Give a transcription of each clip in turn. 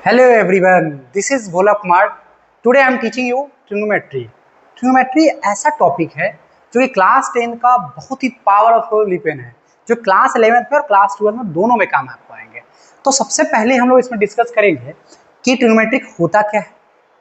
Hello everyone, this is Bhola Kumar. Today I am teaching you trigonometry. Trigonometry ऐसा topic है जो कि class 10 का बहुत ही पावरफुल वेपन है, जो क्लास 11 में और क्लास 12 में दोनों में काम आपको आएंगे। तो सबसे पहले हम लोग इसमें डिस्कस करेंगे कि ट्रिग्नोमेट्रिक होता क्या है,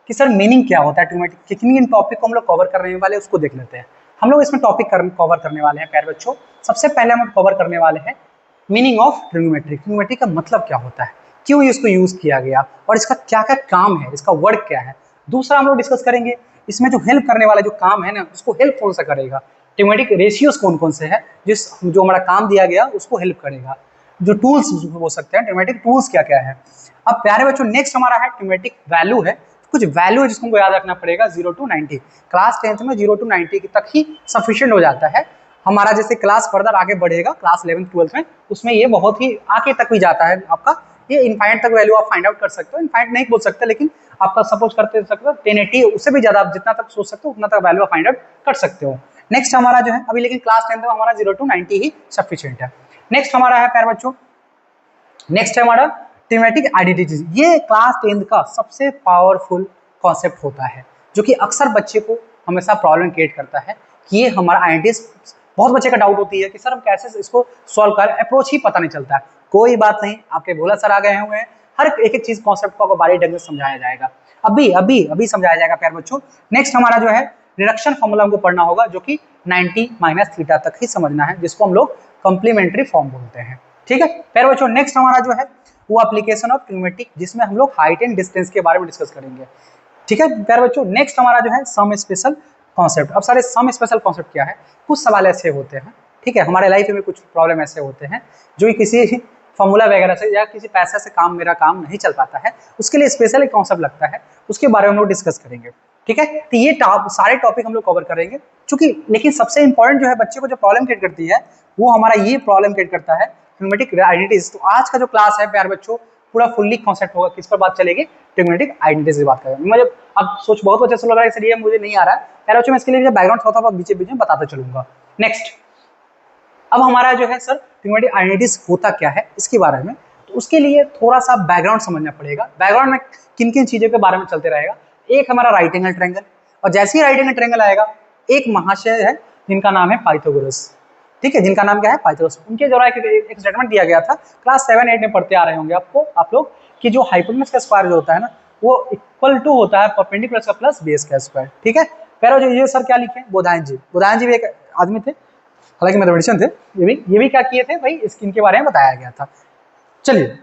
कि सर मीनिंग क्या होता है ट्रिग्नोमेट्रिक, कितनी इन टॉपिक को हम लोग कवर करने वाले हैं उसको देख लेते हैं। हम लोग इसमें टॉपिक कवर करने वाले हैं प्यारे बच्चों। सबसे पहले हम कवर करने वाले हैं मीनिंग ऑफ ट्रिग्नोमेट्रिक। ट्रिग्नोमेट्री का मतलब क्या होता है, क्यों इसको यूज किया गया और इसका क्या क्या काम है, इसका वर्ड क्या है। दूसरा हम लोग डिस्कस करेंगे इसमें जो हेल्प करने वाला जो काम है ना, उसको हेल्प कौन सा करेगा, ट्रिग्नोमेट्रिक रेशियोज कौन कौन से है जो हमारा काम दिया गया उसको हेल्प करेगा, जो टूल्स हो सकते हैं ट्रिग्नोमेट्रिक टूल्स क्या क्या है। अब प्यारे बच्चों नेक्स्ट हमारा है ट्रिग्नोमेट्रिक वैल्यू है, कुछ वैल्यू है जिसको हमको याद रखना पड़ेगा 0 to 90। क्लास 10th में 0 to 90 तक ही सफिशिएंट हो जाता है। हमारा जैसे क्लास फर्दर आगे बढ़ेगा क्लास 11th 12th में, उसमें ये बहुत ही आगे तक भी जाता है आपका, ये इनफाइनाइट तक वैल्यू आप फाइंड आउट कर सकते हो। इनफाइनाइट नहीं बोल सकते, लेकिन आपका सपोज करते सकते हो 1080 उससे भी ज्यादा आप जितना तक सोच सकते हो उतना तक वैल्यू आप फाइंड आउट कर सकते हो। नेक्स्ट हमारा जो है अभी, लेकिन क्लास 10th में हमारा 0 to 90 ही सफिशिएंट है। नेक्स्ट हमारा है प्यारे बच्चों, नेक्स्ट है हमारा ट्रिग्नोमेट्रिक आइडेंटिटीज। ये क्लास 10th का सबसे पावरफुल कॉन्सेप्ट होता है, जो कि अक्सर बच्चे को हमेशा प्रॉब्लम क्रिएट करता है कि ये हमारा आइडेंटिटीज। बहुत बच्चे का डाउट होती है कि सर हम कैसे इसको सॉल्व करें, अप्रोच ही पता नहीं चलता है। कोई बात नहीं, आपके भोला सर आ गए हुए हैं, हर एक एक चीज कॉन्सेप्ट को आपको बारी ढंग से समझाया जाएगा, अभी अभी अभी समझाया जाएगा प्यारे बच्चों। नेक्स्ट हमारा जो है रिडक्शन फॉर्मूला हमको पढ़ना होगा, जो कि 90 - थीटा तक ही समझना है, जिसको हम लोग कॉम्प्लीमेंट्री फॉर्म बोलते हैं। ठीक है प्यारे बच्चों, नेक्स्ट हमारा जो है वो एप्लीकेशन ऑफ ट्रिग्नोमेट्रिक, जिसमें हम लोग हाइट एंड डिस्टेंस के बारे में डिस्कस करेंगे। ठीक है प्यारे बच्चों, नेक्स्ट हमारा जो है सम स्पेशल कॉन्सेप्ट। अब सारे सम स्पेशल कॉन्सेप्ट क्या है, कुछ सवाल ऐसे होते हैं, ठीक है, हमारे लाइफ में कुछ प्रॉब्लम ऐसे होते हैं जो किसी फॉर्मूला वगैरह से या किसी पैसे से मेरा काम नहीं चल पाता है, उसके लिए स्पेशल एक कॉन्सेप्ट लगता है, उसके बारे में हम लोग डिस्कस करेंगे। ठीक है, तो ये सारे टॉपिक हम लोग कवर करेंगे, चूंकि लेकिन सबसे इंपॉर्टेंट जो है बच्चे को जो प्रॉब्लम क्रिएट करती है वो हमारा ये प्रॉब्लम क्रिएट करता है ट्रिग्नोमेट्रिक आइडेंटिटीज। तो आज का जो क्लास है प्यारे बच्चों पूरा फुल्ली कॉन्सेप्ट होगा, किस पर बात चलेगी, ट्रिग्नोमेट्रिक आइडेंटिटीज की बात करेंगे। मुझे अब सोच बहुत बच्चे से लग रहा है इसलिए मुझे नहीं आ रहा है प्यारे बच्चों, मैं इसके लिए बैकग्राउंड थोड़ा बहुत बीच में बताता चलूंगा। नेक्स्ट अब हमारा जो है सर ट्रिग्नोमेट्रिक आइडेंटिटीज होता क्या है इसके बारे में, तो उसके लिए थोड़ा सा बैकग्राउंड समझना पड़ेगा। बैकग्राउंड में किन किन चीजों के बारे में चलते रहेगा। एक हमारा राइट एंगल ट्रायंगल, और जैसे ही राइट एंगल ट्रायंगल आएगा एक महाशय है जिनका नाम है पाइथागोरस। ठीक है, जिनका नाम क्या है पाइथागोरस। उनके द्वारा एक स्टेटमेंट दिया गया था, क्लास 7-8 में पढ़ते आ रहे होंगे आप लोग, कि जो हाइपोटेनस का स्क्वायर जो होता है ना वो इक्वल टू होता है परपेंडिकुलर का प्लस बेस का स्क्वायर। ठीक है, पहले जो ये सर क्या लिखे, बोधायन जी भी एक आदमी थे, हालांकि मैथमेटिशियन थे, ये भी क्या किए थे भाई, स्किन के बारे में बताया गया था। चलिए,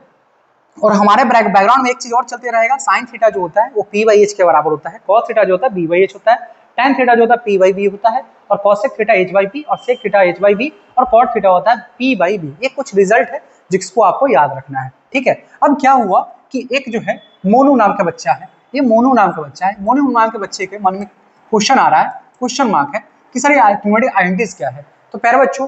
और हमारे बैकग्राउंड में एक चीज और चलते रहेगा, साइन थीटा जो होता है वो p/h के बराबर होता है, कॉस थीटा जो होता है b/h होता है, tan थीटा जो होता है p/b होता है, और कॉसेक थीटा h/p, और सेक थीटा h/b, और कॉट थीटा होता है p/b। ये कुछ रिजल्ट है जिसको आपको याद रखना है। ठीक है, अब क्या हुआ कि एक जो है मोनू नाम का बच्चा है, ये मोनू नाम का बच्चा है, मोनू नाम के बच्चे के मन में क्वेश्चन आ रहा है, क्वेश्चन मार्क है कि सर ये ट्रिग्नोमेट्रिक आइडेंटिटीज क्या है। तो प्यारे बच्चों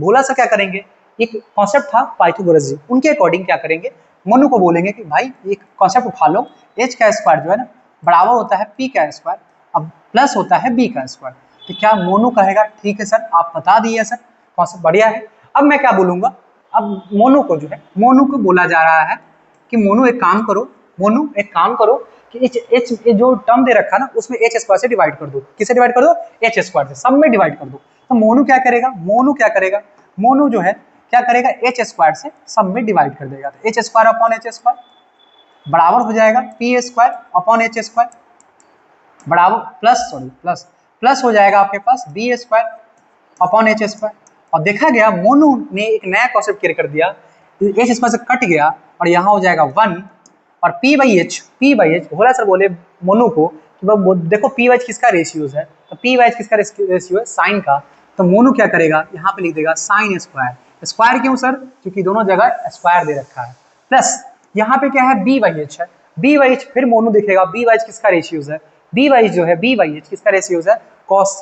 बोला सर क्या करेंगे, एक कॉन्सेप्ट था पाइथागोरस जी, उनके अकॉर्डिंग क्या करेंगे, मोनू को बोलेंगे कि भाई एक कॉन्सेप्ट उठा लो, h का स्क्वायर जो है ना बराबर होता है p का स्क्वायर, अब प्लस होता है b का स्क्वायर। तो क्या मोनू कहेगा ठीक है सर आप बता दिए सर, कॉन्सेप्ट बढ़िया है। अब मैं क्या बोलूंगा, अब मोनू को जो है, मोनू को बोला जा रहा है कि मोनू एक काम करो, मोनू एक काम करो कि h जो टर्म दे रखा ना उसमें h स्क्वायर से डिवाइड कर दो। किसे डिवाइड कर दो, h स्क्वायर से, सब में डिवाइड कर दो। तो मोनू क्या करेगा, मोनू जो है क्या करेगा, h स्क्वायर से सब में डिवाइड कर देगा। तो h square upon h square बराबर हो जाएगा p square upon h square, बराबर प्लस हो जाएगा आपके पास b square upon h square. और देखा गया मोनू ने एक नया कॉन्सेप्ट क्रिएट कर दिया, h स्क्वायर से कट गया और यहाँ हो जाएगा 1, और p/h भोला सर बोले मोनू को कि देखो p/h किसका रेशियोज है, तो p/h किसका रेशियो है, साइन का। तो मोनू क्या करेगा, यहाँ पे लिख देगा साइन स्क्वायर। स्क्वायर क्यों सर, क्योंकि दोनों जगह स्क्वायर दे रखा है, प्लस यहाँ पे क्या है b/h है, b/h फिर मोनू देखेगा b/h किसका रेशियोज है, b/h जो है b/h किसका रेशियोज है, कॉस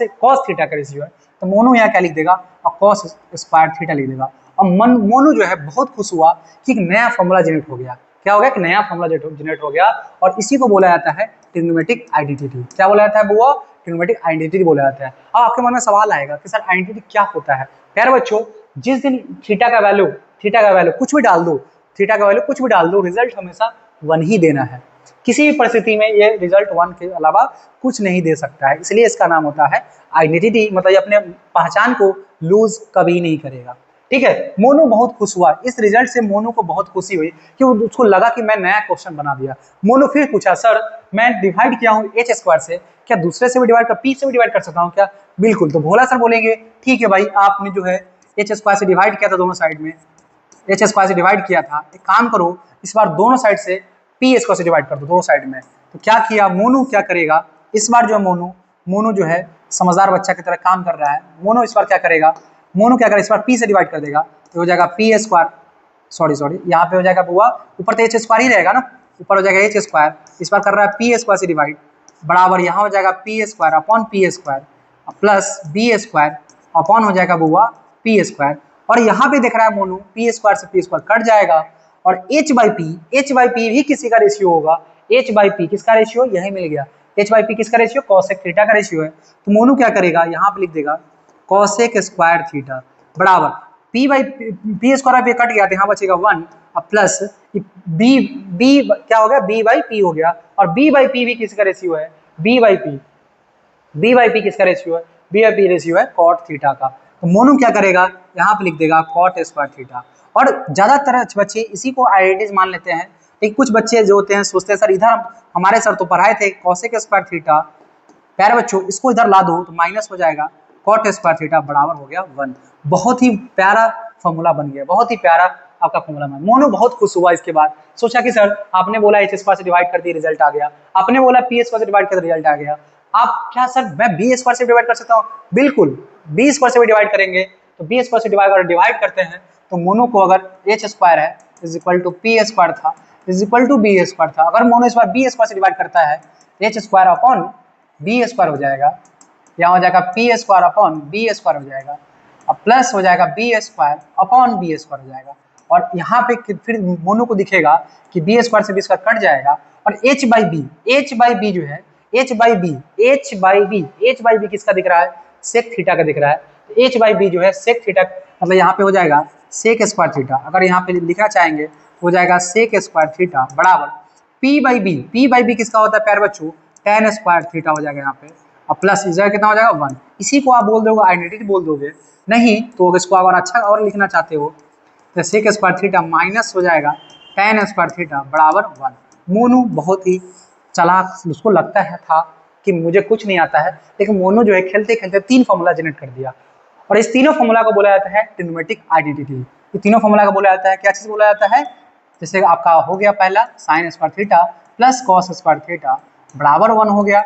थीटा का रेशियो है। तो मोनू यहाँ क्या लिख देगा, और कॉस स्क्वायर थीटा लिख देगा। और मोनू जो है बहुत खुश हुआ कि एक नया फॉर्मूला जनरेट हो गया। क्या हो गया, एक नया फॉर्मूला जनरेट हो गया, और इसी को बोला जाता है ट्रिग्नोमेट्रिक आइडेंटिटी। क्या बोला जाता है बुआ, ट्रिग्नोमेट्रिक आइडेंटिटी बोला जाता है। अब आपके मन में सवाल आएगा कि सर आइडेंटिटी क्या होता है। प्यारे बच्चों जिस दिन थीटा का वैल्यू कुछ भी डाल दो, रिजल्ट हमेशा वन ही देना है। किसी भी परिस्थिति में ये रिजल्ट वन के अलावा कुछ नहीं दे सकता है, इसलिए इसका नाम होता है आइडेंटिटी, मतलब ये अपने पहचान को लूज कभी नहीं करेगा। ठीक है, मोनू बहुत खुश हुआ इस रिजल्ट से। मोनू को बहुत खुशी हुई कि उसको लगा कि मैं नया क्वेश्चन बना दिया। मोनू फिर पूछा, सर मैं डिवाइड किया हूँ एच स्क्वायर से, क्या दूसरे से भी डिवाइड कर, पी से भी डिवाइड कर सकता हूँ क्या? बिल्कुल। तो भोला सर बोलेंगे ठीक है भाई, आपने जो है एच स्क्वायर से डिवाइड किया था दोनों साइड में, एच स्क्वायर से डिवाइड किया था, एक काम करो इस बार दोनों साइड से पी स्क्वायर से डिवाइड कर दो दोनों साइड में। तो क्या किया मोनू, क्या करेगा इस बार जो है मोनू जो है समझदार बच्चा की तरह काम कर रहा है। मोनू इस बार क्या करेगा, मोनू क्या करेगा, इस बार पी से डिवाइड कर देगा, तो हो जाएगा पी स्क्वायर, सॉरी यहाँ पे हो जाएगा बुआ, ऊपर तो एच स्क्वायर ही रहेगा ना, ऊपर हो जाएगा एच स्क्वायर, इस बार कर रहा है पी स्क्वायर से डिवाइड, बराबर यहाँ हो जाएगा P square upon P square plus B square upon हो जाएगा बुआ पी स्क्वायर। और यहाँ पे देख रहा है मोनू पी स्क्वायर से पी स्क्वायर कट जाएगा, और एच बाई पी भी किसी का रेशियो होगा। एच बाई पी किसका रेशियो, यही मिल गया, एच बाई पी किसका रेशियो, कॉसेक थीटा का रेशियो है। तो मोनू क्या करेगा, यहाँ पे लिख देगा कॉसेक स्क्वायर थीटा बराबर पी बाई पी स्क्वायर पे कट गया तो यहाँ बचेगा 1 अब प्लस बी क्या हो गया, बी बाई पी हो गया, और बी बाई पी भी किसका रेशियो है, बी बाई पी किसका रेशियो है, बी बाई पी रेशियो है कॉट थीटा का। तो मोनू क्या करेगा, यहाँ पे लिख देगा कॉट स्क्वायर थीटा। और ज्यादातर बच्चे इसी को आइडेंटिटीज मान लेते हैं, लेकिन कुछ बच्चे जो होते हैं सोचते हैं सर इधर हमारे सर तो पढ़ाए थे कॉसेक स्क्वायर थीटा, प्यारे बच्चों इसको इधर ला दो तो माइनस हो जाएगा कॉट स्क्वायर थीटा बराबर हो गया 1। बहुत ही प्यारा फॉर्मूला बन गया, बहुत ही प्यारा आपका फॉर्मूला बना। मोनू बहुत खुश हुआ इसके बाद, सोचा कि सर आपने बोला एच स्क्वायर से डिवाइड कर दिया रिजल्ट आ गया, आपने बोला पी स्क्वायर से डिवाइड कर दिया रिजल्ट आ गया, आप क्या सर मैं बी स्क्वायर से डिवाइड कर सकता हूँ? बिल्कुल, बी स्क्वायर से भी डिवाइड करेंगे, तो बी स्क्वायर से डिवाइड करते हैं तो मोनू को अगर एच स्क्वायर है is equal to P square था is equal to B square था, अगर मोनू इस बार बी स्क्वायर से डिवाइड करता है H square upon B square हो जाएगा, यहाँ हो जाएगा P square upon B square हो जाएगा, अब प्लस हो जाएगा B square upon B square हो जाएगा, और यहाँ पे फिर मोनू को दिखेगा कि बी स्क्वायर से बी स्क्वायर कट जाएगा, और एच बाई बी जो है एच बाई बी किसका दिख रहा है, सेक थीटा का दिख रहा है। एच बाई बी जो है सेक थीटा, मतलब यहाँ पे हो जाएगा सेक स्क्वायर थीटा, अगर यहाँ पे लिखना चाहेंगे तो हो जाएगा सेक स्क्वायर थीटा बराबर पी बाई बी किसका होता है प्यारे बच्चों, टेन स्क्वायर थीटा हो जाएगा यहाँ पे, और प्लस इस जगह कितना हो जाएगा 1। इसी को आप बोल दोगे आइडेंटिटी बोल दोगे, नहीं तो इसको अगर अच्छा और लिखना चाहते हो तो सेक स्क्वायर थीटा माइनस हो जाएगा टेन स्क्वायर थीटा बराबर 1। मोनू बहुत ही चालाक, उसको लगता है था कि मुझे कुछ नहीं आता है, लेकिन मोनू जो है खेलते खेलते 3 फॉर्मूला जनरेट कर दिया, और इस तीनों फॉर्मूला को बोला जाता है ट्रिग्नोमेट्रिक आइडेंटिटी। ये तीनों फॉर्मूला को बोला जाता है, क्या चीज बोला जाता है, जैसे आपका हो गया पहला sine square theta plus cos square theta बराबर 1 हो गया,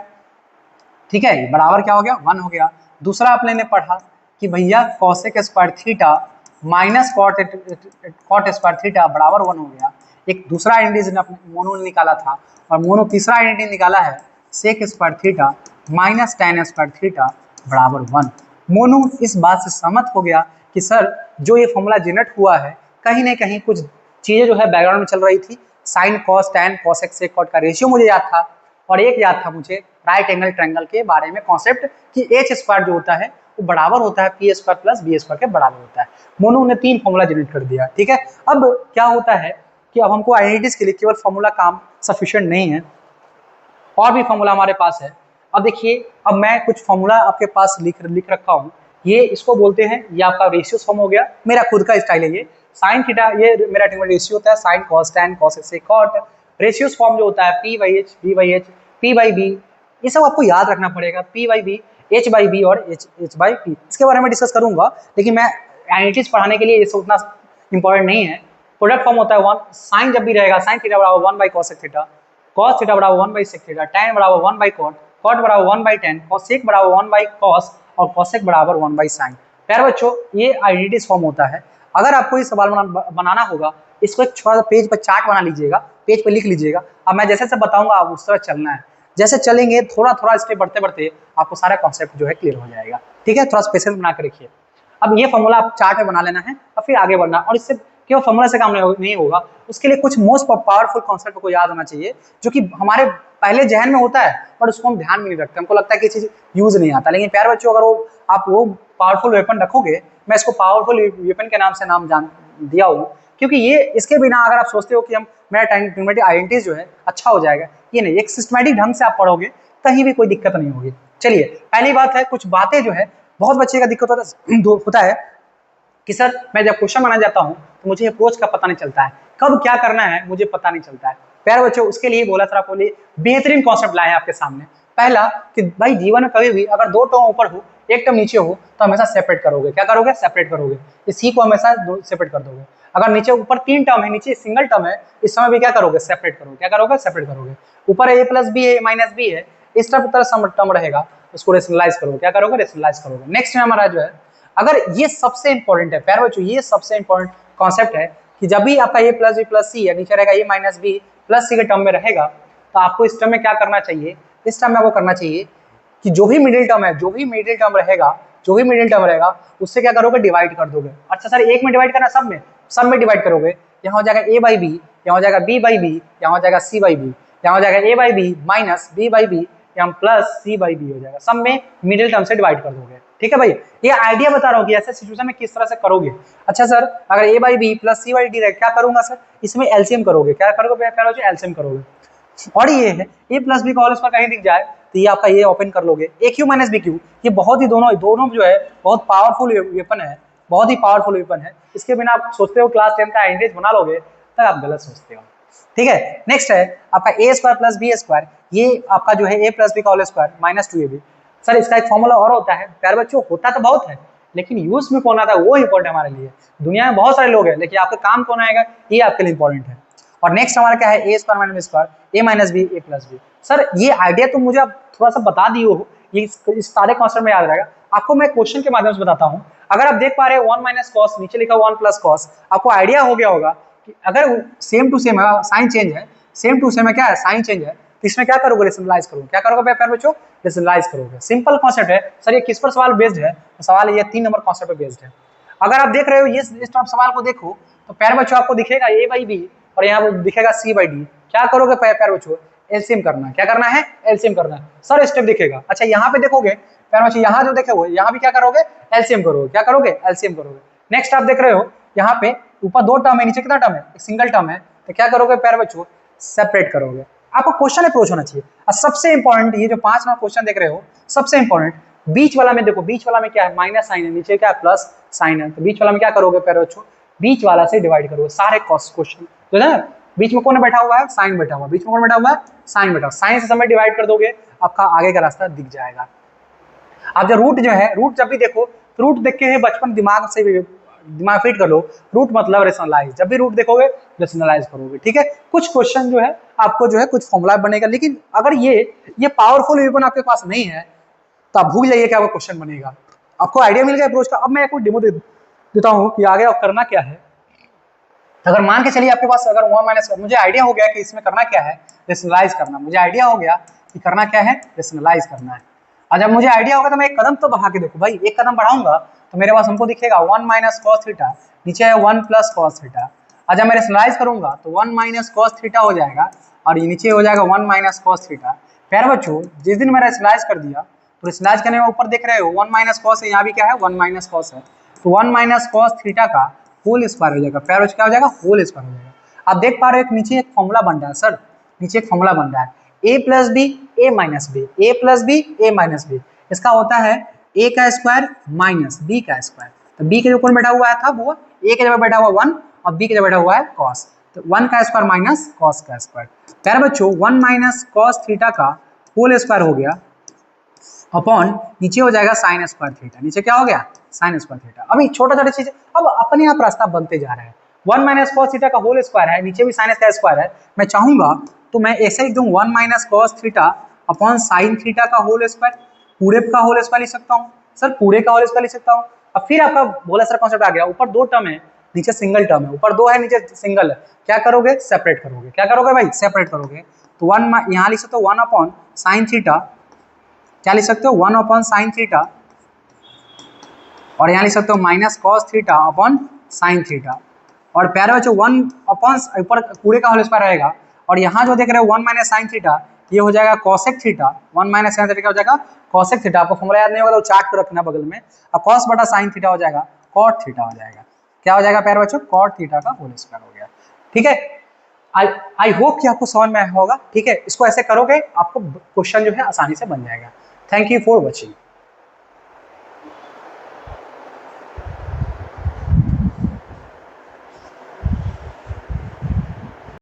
ठीक है, बराबर क्या हो गया 1 हो गया। दूसरा आपने पढ़ा कि भैया cosec square theta minus cot square theta बराबर 1 हो गया। एक दूसरा आइडेंटिटी मोनू ने निकाला था, और मोनू तीसरा आइडेंटिटी निकाला है sec square theta minus tan square theta बराबर 1। मोनू इस बात से सहमत हो गया कि सर जो ये फॉर्मूला जनरेट हुआ है कहीं ना कहीं कुछ चीज़ें जो है बैकग्राउंड में चल रही थी, sine cos tan cosec sec cot का रेशियो मुझे याद था, और एक याद था मुझे राइट एंगल ट्रायंगल के बारे में कॉन्सेप्ट कि एच स्क्वायर जो होता है वो बराबर होता है P square plus B square के बराबर होता है। मोनू ने 3 फॉर्मूला जनरेट कर दिया, ठीक है। अब क्या होता है कि अब हमको आइडेंटिटीज के लिए केवल फॉर्मूला काम सफिशिएंट नहीं है, और भी फॉर्मूला हमारे पास है। अब देखिए, अब मैं कुछ फॉर्मूला आपके पास लिख रखा हूँ, ये इसको बोलते हैं, ये आपका रेशियो फॉर्म हो गया, मेरा खुद का स्टाइल है ये साइन थीटा, ये मेरा रेशियो होता है sine cos tan cosec cot. Ratios form जो होता है P by H, B by H, P by B, ये सब आपको याद रखना पड़ेगा, P by B, H by B और एच बाई पी। इसके बारे में डिस्कस करूंगा, लेकिन मैं आइडेंटिटीज पढ़ाने के लिए ये सब उतना इंपॉर्टेंट नहीं है। प्रोडक्ट फॉर्म होता है 1, साइन जब भी रहेगा साइन थीटा बराबर 1 by cosec theta, cos theta बराबर 1 बाई सेक थीटा, टैन बराबर 1 बाई कॉट, कॉट बराबर 1 बाई टैन, कॉसेक बराबर 1 बाई कॉस, और कॉसेक बराबर 1 बाई साइन। प्यारे बच्चों, ये आइडेंटिटीज फॉर्म होता है। अगर आपको ये सवाल बनाना होगा, इसको एक छोटा सा पेज पर चार्ट बना लीजिएगा, पेज पर लिख लीजिएगा। अब मैं जैसे बताऊंगा आप उस तरह चलना है, जैसे चलेंगे थोड़ा थोड़ा स्टेप बढ़ते बढ़ते आपको सारा कॉन्सेप्ट जो है क्लियर हो जाएगा, ठीक है। थोड़ा स्पेशल बना के रखिए। अब ये फॉर्मूला आप चार्ट में बना लेना है और फिर आगे बढ़ना, और इससे केवल फॉर्मूला से काम नहीं होगा, उसके लिए कुछ मोस्ट पावरफुल कॉन्सेप्ट को याद होना चाहिए, जो कि हमारे पहले जहन में होता है और उसको हम ध्यान में नहीं रखते, हमको लगता है कि ये चीज यूज नहीं आता। लेकिन प्यारे बच्चों, अगर आप वो पावरफुल वेपन रखोगे, मैं इसको पावरफुल वेपन के नाम से नाम दिया हूँ क्योंकि ये इसके बिना अगर आप सोचते हो कि हम मेरा ट्रिग्नोमेट्री आइडेंटिटी जो है अच्छा हो जाएगा, ये नहीं, एक सिस्टमैटिक ढंग से आप पढ़ोगे कहीं भी कोई दिक्कत नहीं होगी। चलिए पहली बात है, कुछ बातें जो है बहुत बच्चे का दिक्कत होता है कि सर मैं जब क्वेश्चन बनाने जाता हूँ तो मुझे अप्रोच का पता नहीं चलता है, कब क्या करना है मुझे पता नहीं चलता है। प्यारे बच्चों, उसके लिए बोला सर आपको लिए बेहतरीन कॉन्सेप्ट लाए हैं आपके सामने। पहला कि भाई जीवन में कभी भी अगर दो टर्म ऊपर हो एक टर्म नीचे हो तो हमेशा सेपरेट करोगे। क्या करोगे? सेपरेट करोगे। इस सी को हमेशा सेपरेट कर दोगे। अगर नीचे ऊपर तीन टर्म है, नीचे सिंगल टर्म है, इस समय भी क्या करोगे? सेपरेट करोगे। क्या करोगे? सेपरेट करोगे। ऊपर ए प्लस बी है, माइनस बी है, इस तरह टर्म रहेगा, उसको रेशनलाइज करोगे। क्या करोगे? रेशनलाइज करोगे। नेक्स्ट में हमारा जो है, अगर ये सबसे इंपॉर्टेंट है प्यारे बच्चों, ये सबसे इंपॉर्टेंट कॉन्सेप्ट है कि जब भी आपका ए प्लस बी प्लस सी है, नीचे रहेगा ए माइनस बी प्लस सी के टर्म में रहेगा, तो आपको इस टर्म में क्या करना चाहिए? इस टर्म में आपको करना चाहिए कि जो भी मिडिल टर्म है, जो भी मिडिल टर्म रहेगा उससे क्या करोगे? डिवाइड कर दोगे। अच्छा सर एक में डिवाइड करना, सब में डिवाइड करोगे। यहाँ हो जाएगा ए बाई बी, यहाँ हो जाएगा बी बाई बी, यहाँ हो जाएगा सी बाई बी, यहाँ हो जाएगा A by B minus B by B, यहाँ प्लस सी बाई बी हो जाएगा। सब में मिडिल टर्म से डिवाइड कर दोगे। ठीक है भाई, ये आइडिया बता रहा हूँ कि ऐसे सिचुएशन में किस तरह से करोगे। अच्छा सर अगर A by B plus C by D रहे, क्या करूंगा सर? इसमें एलसीएम करोगे। क्या करोगे? एलसीएम करोगे। और ये है ए प्लस बी का होल स्क्वायर कहीं दिख जाए तो ये आपका ये ओपन कर लोगे। ए क्यू माइनस बी क्यू, ये बहुत ही दोनों जो है बहुत पावरफुल वेपन है, बहुत ही पावरफुल वेपन है। इसके बिना आप सोचते हो क्लास 10 का एवरेज बना लोगे, तब आप गलत सोचते हो। ठीक है, नेक्स्ट है आपका A square plus B square, ये आपका जो है ए प्लस बी का whole square minus 2ab। Sir इसका एक फॉर्मूला और होता है प्यारे बच्चों, होता तो बहुत है लेकिन यूज में कौन आता है वो इंपॉर्टेंट है हमारे लिए। दुनिया में बहुत सारे लोग हैं लेकिन आपका काम कौन आएगा, ये आपके लिए इंपॉर्टेंट है। और नेक्स्ट हमारा क्या है? ए स्क्वायर माइनस बी स्क्वायर, ए माइनस बी ए प्लस बी। सर ये आइडिया तो मुझे आप थोड़ा सा बता दिए हो, ये इस सारे कॉन्सेप्ट में याद रहेगा। आपको मैं क्वेश्चन के माध्यम से बताता हूँ। अगर आप देख पा रहे हैं 1 माइनस कॉस, नीचे लिखा 1 प्लस कॉस, आपको आइडिया हो गया होगा कि अगर सेम टू सेम है, साइन चेंज है, सेम टू सेम है, क्या है? साइन चेंज है, तो इसमें क्या करोगे? रेशनलाइज करोगे। क्या करोगे प्यारे बच्चों? रेशनलाइज करोगे। सिंपल कॉन्सेप्ट है। सर ये किस पर सवाल बेस्ड है? तो सवाल ये 3 नंबर कॉन्सेप्ट पर बेस्ड है। अगर आप देख रहे हो ये इस सवाल को देखो तो प्यारे बच्चों आपको दिखेगा ए बाई बी और यहाँ दिखेगा सी बाई डी। क्या करोगे प्यारे बच्चों? एलसीएम करना है। क्या करना है? एलसीएम करना है। सर स्टेप दिखेगा। अच्छा यहाँ पे देखोगे प्यारे बच्चों, यहाँ जो देखे हुए यहाँ भी क्या करोगे? एलसीएम करोगे। क्या करोगे? एलसीएम करोगे। नेक्स्ट आप देख रहे हो यहाँ पे ऊपर 2 टर्म है, नीचे कितना टर्म है? एक सिंगल टर्म है, तो क्या करोगे प्यारे बच्चों? सेपरेट करोगे। आपको क्वेश्चन अप्रोच होना चाहिए। और सबसे इंपॉर्टेंट ये जो 5 नंबर क्वेश्चन देख रहे हो, सबसे इंपॉर्टेंट बीच वाला में देखो, बीच वाला में क्या है? माइनस साइन है, नीचे क्या है? प्लस साइन है। तो बीच वाला में क्या करोगे प्यारे बच्चों? बीच वाला से डिवाइड करोगे सारे क्वेश्चन। तो ना बीच में कौन बैठा हुआ है? साइन बैठा हुआ है। बीच में कौन बैठा हुआ है? साइन बैठा हुआ। साइन से समय डिवाइड कर दोगे, आपका आगे का रास्ता दिख जाएगा। आप जब रूट जो है, रूट जब भी देखो तो रूट देख के बचपन दिमाग फिट कर लो, रूट मतलब रेशनलाइज। जब भी रूट देखोगे रेशनलाइज करोगे। ठीक है, कुछ क्वेश्चन जो है आपको जो है कुछ फॉर्मूला बनेगा, लेकिन अगर ये पावरफुल वेपन आपके पास नहीं है तो आप भूल जाइए कि आपका क्वेश्चन बनेगा। आपको आइडिया मिल गया अप्रोच का। अब मैं आपको डेमो देता हूँ कि आगे आप करना क्या है। अगर मान के चलिए आपके पास अगर 1 माइनस, मुझे आइडिया हो गया कि इसमें करना क्या है? रेशनलाइज करना। मुझे आइडिया हो गया कि करना क्या है? रेशनलाइज करना है। और जब मुझे आइडिया होगा तो मैं एक कदम तो बढ़ा के देखो भाई, एक कदम बढ़ाऊंगा तो मेरे पास हमको दिखेगा 1 माइनस कॉस थीटा, नीचे है 1 प्लस कॉस थीटा। और जब मैं रेशनलाइज करूंगा तो 1 माइनस कॉस थीटा हो जाएगा और ये नीचे हो जाएगा 1 माइनस कॉस थीटा। प्यारे बच्चों जिस दिन मैंने रेशनलाइज कर दिया तो रेशनलाइज करने में ऊपर देख रहे हो 1 माइनस कॉस है, यहाँ भी क्या है? 1 माइनस कॉस है। तो 1 माइनस कॉस थीटा का होल स्क्वायर हो जाएगा। प्यारे बच्चों क्या हो जाएगा? होल स्क्वायर हो जाएगा। आप देख पा रहे हो नीचे एक फॉर्मूला बन रहा है सर, नीचे एक फॉर्मूला बन रहा है A plus B A minus B, A plus B A minus B. इसका होता है ए का स्क्वायर माइनस बी का स्क्वायर। तो बी के जो कौन बैठा हुआ था वो ए के जगह बैठा हुआ 1 और बी के जगह बैठा हुआ है कॉस। तो 1 का स्क्वायर माइनस कॉस का स्क्वायर। प्यारे बच्चों 1 माइनस कॉस थीटा का होल स्क्वायर हो गया अपॉन नीचे हो जाएगा साइन स्क्वायर थीटा। नीचे क्या हो गया? Sine square theta. अभी छोटा छोटा चीज अब अपने आप रास्ता बनते जा रहा है। 1 माइनस कॉस थीटा का होल स्क्वायर है, नीचे भी साइन का स्क्वायर है। मैं चाहूंगा तो मैं ऐसे ही दूं 1 minus cos theta upon sine theta का होल स्क्वायर। पूरे का होल स्क्वायर लिख सकता हूँ सर, पूरे का होल स्क्वायर लिख सकता हूँ। अब फिर आपका बोला सर कॉन्सेप्ट आ गया, ऊपर 2 टर्म है नीचे सिंगल टर्म है, ऊपर 2 है नीचे सिंगल है। क्या करोगे? सेपरेट करोगे। क्या करोगे भाई? सेपरेट करोगे। तो 1 यहाँ लिख सकते हो 1 अपॉन साइन थीटा, क्या लिख सकते हो? 1 अपॉन साइन थीटा, और यहाँ लिख सकते हो minus cos theta upon sine theta. और प्यारे बच्चों 1 अपॉन ऊपर पूरे का होल स्क्वायर रहेगा और यहाँ जो देख रहे हो 1 माइनस साइन थीटा, ये हो जाएगा cosec theta. 1 minus sine theta क्या हो जाएगा? Cosec theta. आपको फॉर्मूला याद नहीं होगा तो चार्ट को रखना बगल में। और कॉस बटा साइन थीटा हो जाएगा कॉट थीटा हो जाएगा। क्या हो जाएगा प्यारे बच्चों, cot थीटा का होल स्क्वायर हो गया। ठीक है, आई होप कि आपको समझ में आया होगा। ठीक है, इसको ऐसे करोगे आपको क्वेश्चन जो है आसानी से बन जाएगा। Thank you for watching.